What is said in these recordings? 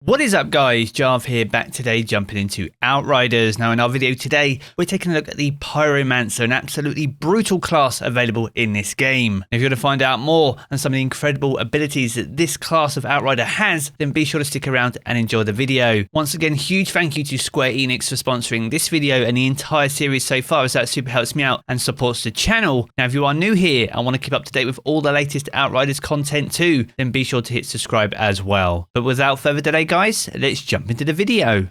What is up guys, Jarv here, back today jumping into Outriders. Now in our video today, we're taking a look at the Pyromancer, an absolutely brutal class available in this game. If you want to find out more on some of the incredible abilities that this class of Outrider has, then be sure to stick around and enjoy the video. Once again, huge thank you to Square Enix for sponsoring this video and the entire series so far, as that super helps me out and supports the channel. Now if you are new here and want to keep up to date with all the latest Outriders content too, then be sure to hit subscribe as well. But without further delay guys, let's jump into the video.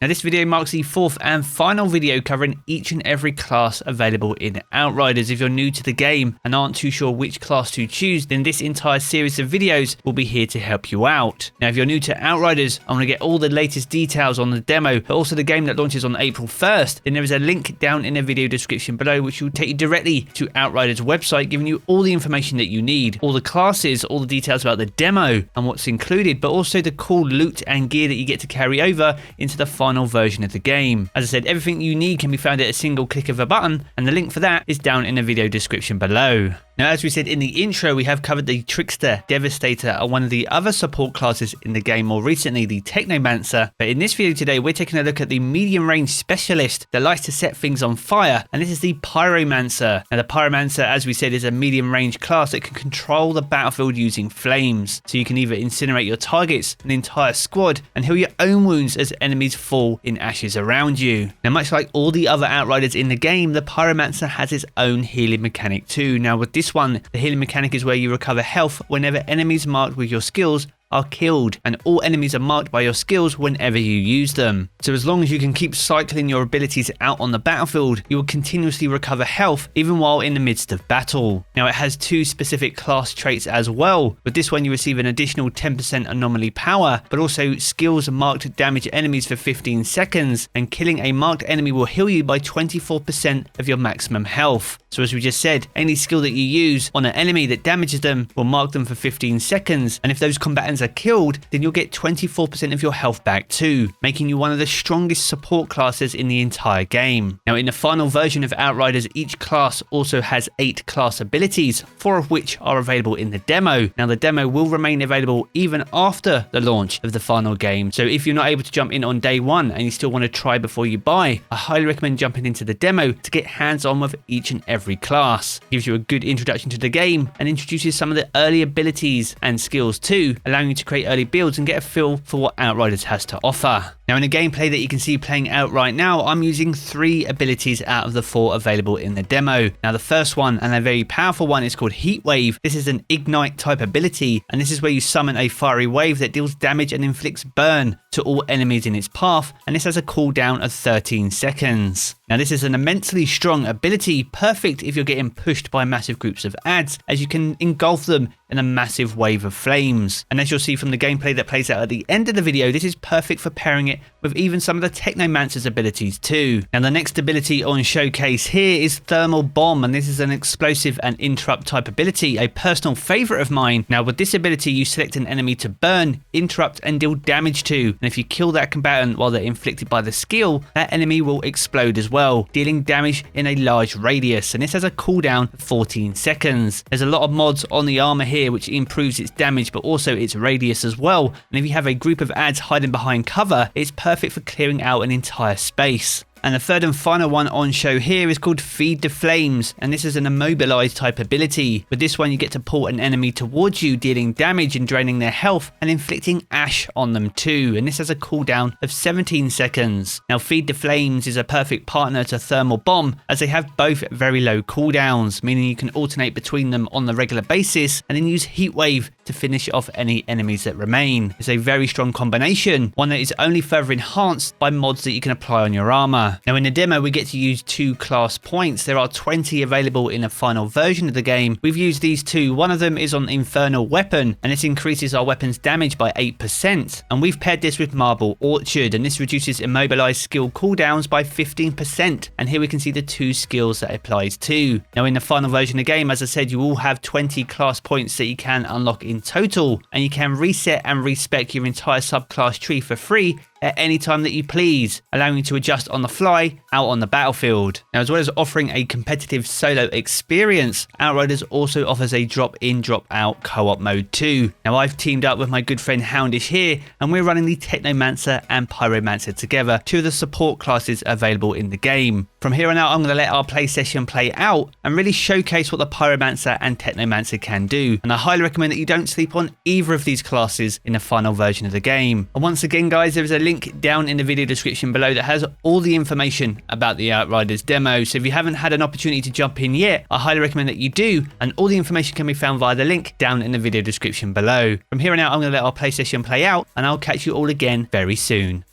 Now this video marks the fourth and final video covering each and every class available in Outriders. If you're new to the game and aren't too sure which class to choose, then this entire series of videos will be here to help you out. Now if you're new to Outriders, I want to get all the latest details on the demo, but also the game that launches on April 1st, then there is a link down in the video description below which will take you directly to Outriders website, giving you all the information that you need, all the classes, all the details about the demo and what's included, but also the cool loot and gear that you get to carry over into the final version of the game. As I said, everything you need can be found at a single click of a button, and the link for that is down in the video description below. Now, as we said in the intro, we have covered the Trickster, Devastator, and one of the other support classes in the game more recently, the Technomancer. But in this video today, we're taking a look at the medium range specialist that likes to set things on fire, and this is the Pyromancer. Now, the Pyromancer, as we said, is a medium range class that can control the battlefield using flames. So you can either incinerate your targets, an entire squad, and heal your own wounds as enemies fall in ashes around you. Now, much like all the other Outriders in the game, the Pyromancer has its own healing mechanic too. Now, with this one, the healing mechanic is where you recover health whenever enemies marked with your skills are killed, and all enemies are marked by your skills whenever you use them. So as long as you can keep cycling your abilities out on the battlefield, you will continuously recover health even while in the midst of battle. Now it has two specific class traits as well. With this one you receive an additional 10% anomaly power, but also skills marked damage enemies for 15 seconds, and killing a marked enemy will heal you by 24% of your maximum health. So as we just said, any skill that you use on an enemy that damages them will mark them for 15 seconds, and if those combatants are killed, then you'll get 24% of your health back too, making you one of the strongest support classes in the entire game. Now in the final version of Outriders, each class also has 8 class abilities, 4 of which are available in the demo. Now the demo will remain available even after the launch of the final game, so if you're not able to jump in on day one and you still want to try before you buy, I highly recommend jumping into the demo to get hands-on with each and every class. It gives you a good introduction to the game and introduces some of the early abilities and skills too, allowing you to create early builds and get a feel for what Outriders has to offer. Now in the gameplay that you can see playing out right now, I'm using 3 abilities out of the 4 available in the demo. Now the first one, and a very powerful one, is called Heat Wave. This is an ignite type ability, and this is where you summon a fiery wave that deals damage and inflicts burn to all enemies in its path, and this has a cooldown of 13 seconds. Now this is an immensely strong ability, perfect if you're getting pushed by massive groups of adds, as you can engulf them in a massive wave of flames. And as you'll see from the gameplay that plays out at the end of the video, this is perfect for pairing it with even some of the Technomancer's abilities too. Now the next ability on showcase here is Thermal Bomb, and this is an explosive and interrupt type ability, a personal favourite of mine. Now with this ability you select an enemy to burn, interrupt and deal damage to, and if you kill that combatant while they're inflicted by the skill, that enemy will explode as well, dealing damage in a large radius, and this has a cooldown of 14 seconds. There's a lot of mods on the armor here which improves its damage but also its radius as well, and if you have a group of adds hiding behind cover, it's perfect for clearing out an entire space. And the third and final one on show here is called Feed the Flames, and this is an immobilized type ability. With this one you get to pull an enemy towards you, dealing damage and draining their health and inflicting ash on them too, and this has a cooldown of 17 seconds. Now Feed the Flames is a perfect partner to Thermal Bomb, as they have both very low cooldowns, meaning you can alternate between them on the regular basis and then use Heat Wave to finish off any enemies that remain. It's a very strong combination, one that is only further enhanced by mods that you can apply on your armor. Now in the demo we get to use 2 class points. There are 20 available in the final version of the game. We've used these 2. One of them is on Infernal Weapon, and this increases our weapon's damage by 8%. And we've paired this with Marble Orchard, and this reduces immobilized skill cooldowns by 15%. And here we can see the 2 skills that it applies to. Now in the final version of the game, as I said, you will have 20 class points that you can unlock in total, and you can reset and respec your entire subclass tree for free at any time that you please, allowing you to adjust on the fly out on the battlefield. Now, as well as offering a competitive solo experience, Outriders also offers a drop-in, drop-out co-op mode too. Now, I've teamed up with my good friend Houndish here, and we're running the Technomancer and Pyromancer together, two of the support classes available in the game. From here on out, I'm going to let our play session play out and really showcase what the Pyromancer and Technomancer can do. And I highly recommend that you don't sleep on either of these classes in the final version of the game. And once again, guys, there is a link down in the video description below that has all the information about the Outriders demo. So if you haven't had an opportunity to jump in yet, I highly recommend that you do. And all the information can be found via the link down in the video description below. From here on out, I'm going to let our play session play out, and I'll catch you all again very soon.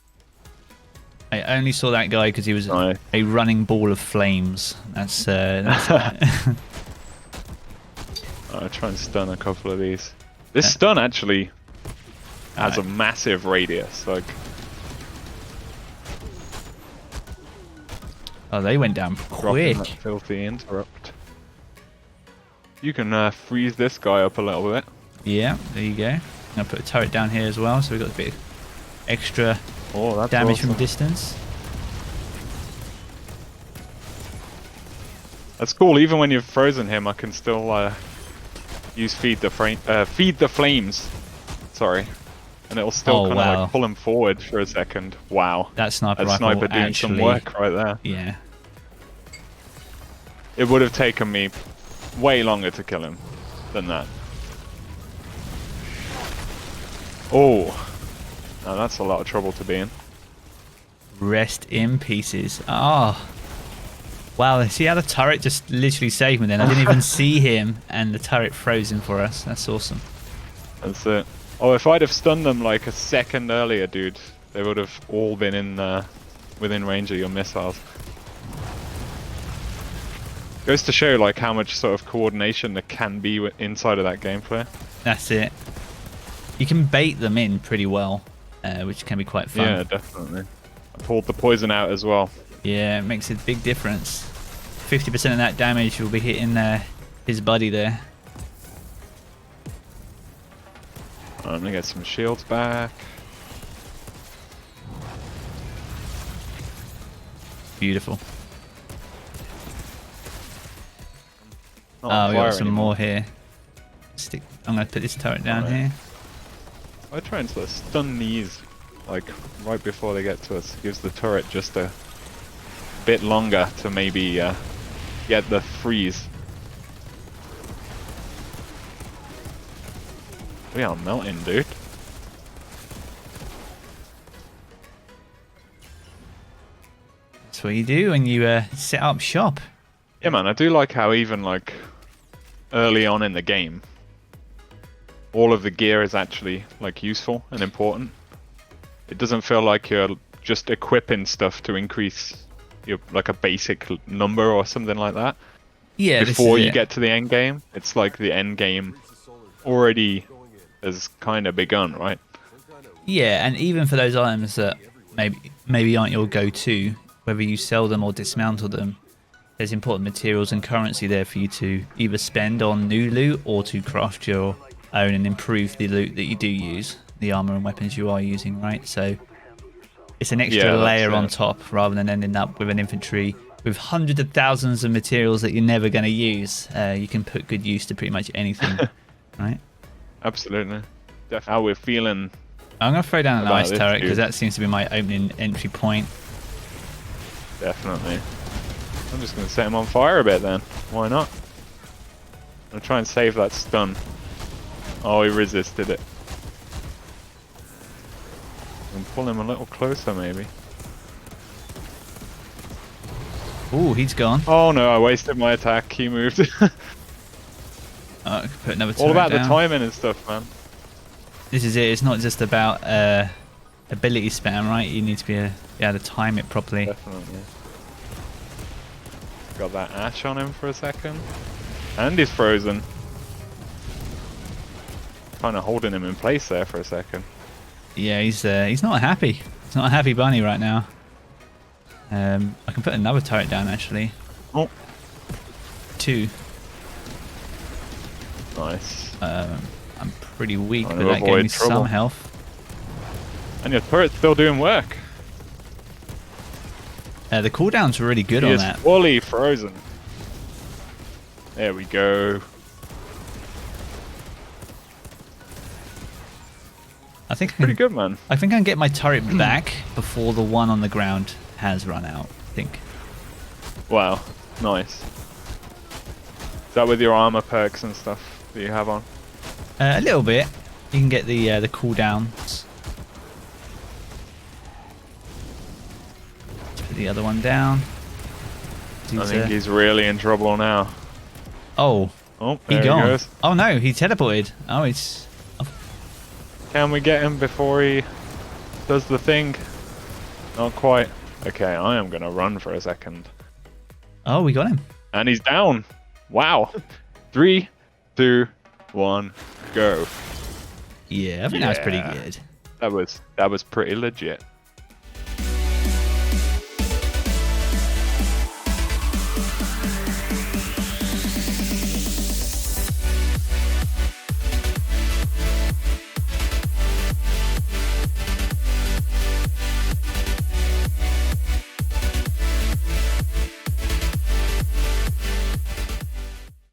I only saw that guy because he was a running ball of flames. That's I'll try and stun a couple of these. This stun actually has a massive radius. Like, oh, they went down quick. That filthy interrupt. You can freeze this guy up a little bit. Yeah, there you go. I'm gonna put a turret down here as well, so we've got a bit of extra damage from distance. That's cool. Even when you've frozen him, I can still use feed the flames. Sorry, and it'll still kind of like pull him forward for a second. Wow, that sniper doing some work right there. Yeah, it would have taken me way longer to kill him than that. Oh, now that's a lot of trouble to be in. Rest in pieces. Oh. Wow, see how the turret just literally saved me then? I didn't even see him, and the turret froze him for us. That's awesome. That's it. Oh, if I'd have stunned them like a second earlier, dude, they would have all been in within range of your missiles. Goes to show like how much sort of coordination there can be inside of that gameplay. That's it. You can bait them in pretty well, which can be quite fun. Yeah, definitely. I pulled the poison out as well. Yeah, it makes a big difference. 50% of that damage will be hitting his buddy there. I'm gonna get some shields back. Beautiful. Oh, we got some more here. I'm gonna put this turret down here. I try and sort of stun these, like right before they get to us. Gives the turret just a bit longer to maybe get the freeze. We are melting, dude. That's what you do when you set up shop. Yeah, man, I do like how even like early on in the game, all of the gear is actually like useful and important. It doesn't feel like you're just equipping stuff to increase your like a basic number or something like that. Yeah. Before you get to the end game, it's like the end game already has kind of begun, right? Yeah, and even for those items that maybe aren't your go-to, whether you sell them or dismantle them, there's important materials and currency there for you to either spend on new loot or to craft your own and improve the loot that you do use, the armor and weapons you are using, right? So it's an extra layer on top rather than ending up with an infantry with hundreds of thousands of materials that you're never going to use. You can put good use to pretty much anything, right? Absolutely. Definitely. How we're feeling. I'm going to throw down an ice turret because that seems to be my opening entry point. Definitely. I'm just going to set him on fire a bit then. Why not? I'm going to try and save that stun. Oh, he resisted it. And pull him a little closer, maybe. Ooh, he's gone. Oh no, I wasted my attack. He moved. I could put another turret all about down. the timing and stuff, man. This is it. It's not just about ability spam, right? You need to be able to time it properly. Definitely. Got that ash on him for a second. And he's frozen. Kind of holding him in place there for a second. Yeah, he's not happy. He's not a happy bunny right now. I can put another turret down actually. Oh. 2. Nice. I'm pretty weak, but that that gave me some health. And your turret's still doing work. The cooldowns were really good He on is that. fully frozen. There we go. I think Pretty good, man. I think I can get my turret back before the one on the ground has run out. I think. Wow, nice. Is that with your armor perks and stuff that you have on? A little bit. You can get the cooldowns. Let's put the other one down. I think he's really in trouble now. Oh, Oh, he there he gone. goes. Oh no, he teleported. Oh, it's. Can we get him before he does the thing? Not quite. Okay, I am gonna run for a second. Oh, we got him. And he's down. Wow. 3, 2, 1, go. Yeah, I think that was pretty Yeah. good. That was pretty legit.